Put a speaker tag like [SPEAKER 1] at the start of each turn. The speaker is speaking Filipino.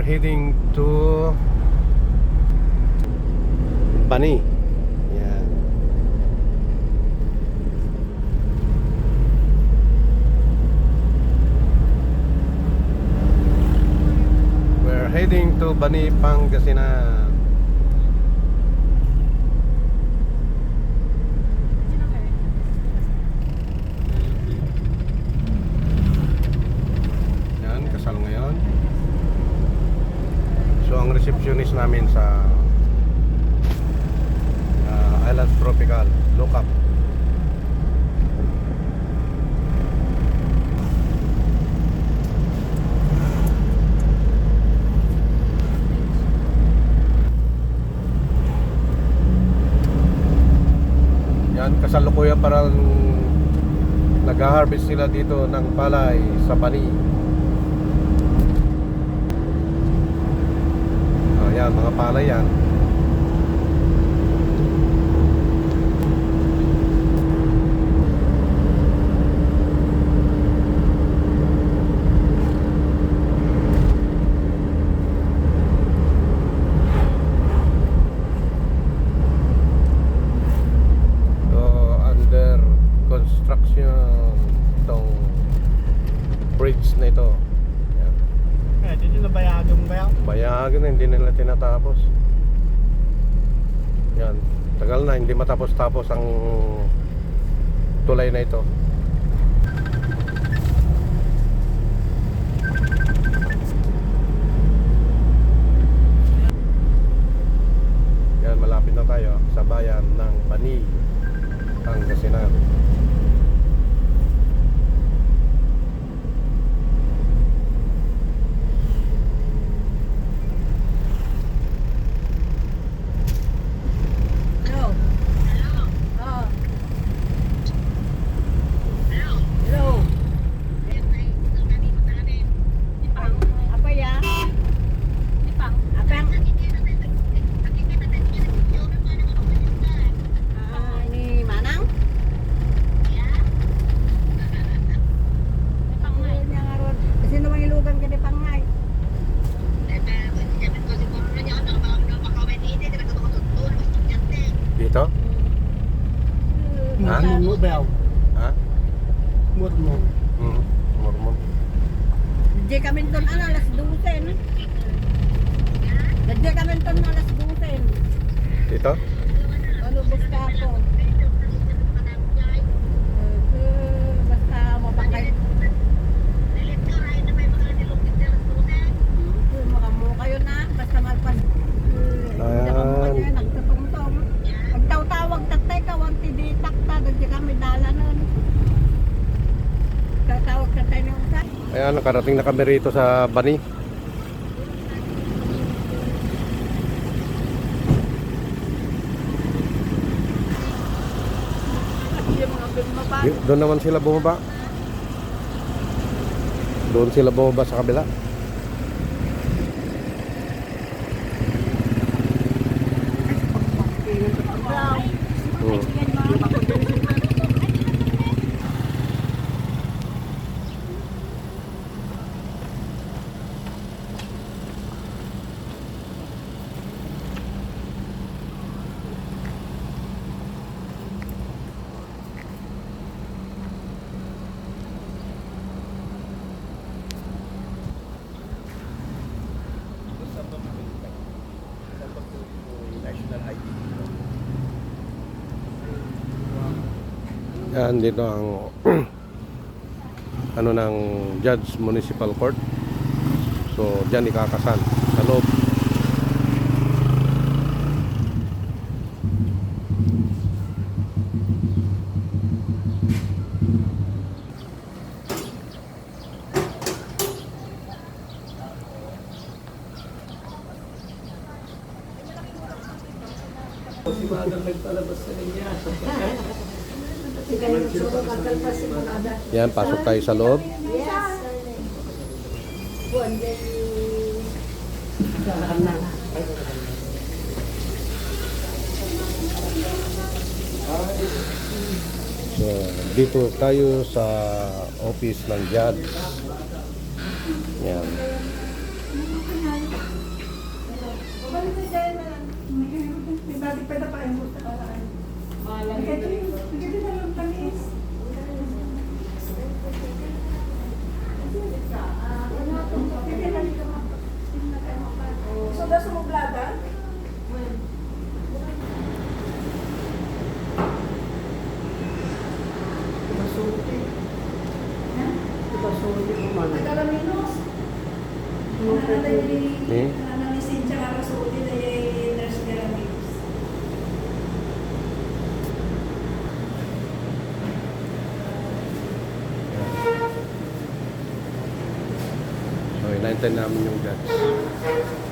[SPEAKER 1] heading to Bani. Yeah. We're heading to Bani, Pangasinan. Yan, kasal ngayon. So ang receptionist namin sa Island Tropical, look up. Yan, kasalukuyan parang nag-harvest sila dito ng palay sa Bani. Yan, mga palay yan. So, under construction itong bridge na ito.
[SPEAKER 2] Dito na bayagan ba yan?
[SPEAKER 1] Bayagan na, hindi nila tinatapos. Yan, tagal na, hindi matapos-tapos ang tulay na ito. Yan, malapit na tayo sa bayan ng Bani, Pangasinan. Dito? Ha?
[SPEAKER 2] Bel.
[SPEAKER 1] Ha?
[SPEAKER 2] Mormon.
[SPEAKER 1] Mormon.
[SPEAKER 3] Di kami doon alas 12. Di kami doon alas 12.
[SPEAKER 1] Dito?
[SPEAKER 3] Ano basta ako? Basta mapakay. Makamuka yun na. Basta malpas.
[SPEAKER 1] Ayan.
[SPEAKER 3] Nagtatungtong. Pagtaw-tawag tatay ka, wanti di takta. Di kami dala nun. Tatawag tatay ng usay.
[SPEAKER 1] Ayan, nakarating na kami rito sa Bani.
[SPEAKER 3] Yung mga bumaba.
[SPEAKER 1] Doon naman sila bumaba. Doon sila bumaba sa kabila. Yan, dito ang ano ng Judge Municipal Court. So diyan ikakasal sa loob.
[SPEAKER 2] Si Madam nagpalabas sa niya.
[SPEAKER 1] Yan, pasok tayo sa loob. So, dito tayo sa office ng judge. Yan.
[SPEAKER 4] Pwede pa kain mo sa paraan.
[SPEAKER 3] Malang
[SPEAKER 4] Hindi na lang tamis. So, daw sumublada?
[SPEAKER 2] Masuti. Masuti ko man.
[SPEAKER 4] Tagalaminos.
[SPEAKER 1] Eh?
[SPEAKER 4] Ni Cynthia Carasuti na yung nurse Garaminos.
[SPEAKER 1] So, inaintay namin yung guts.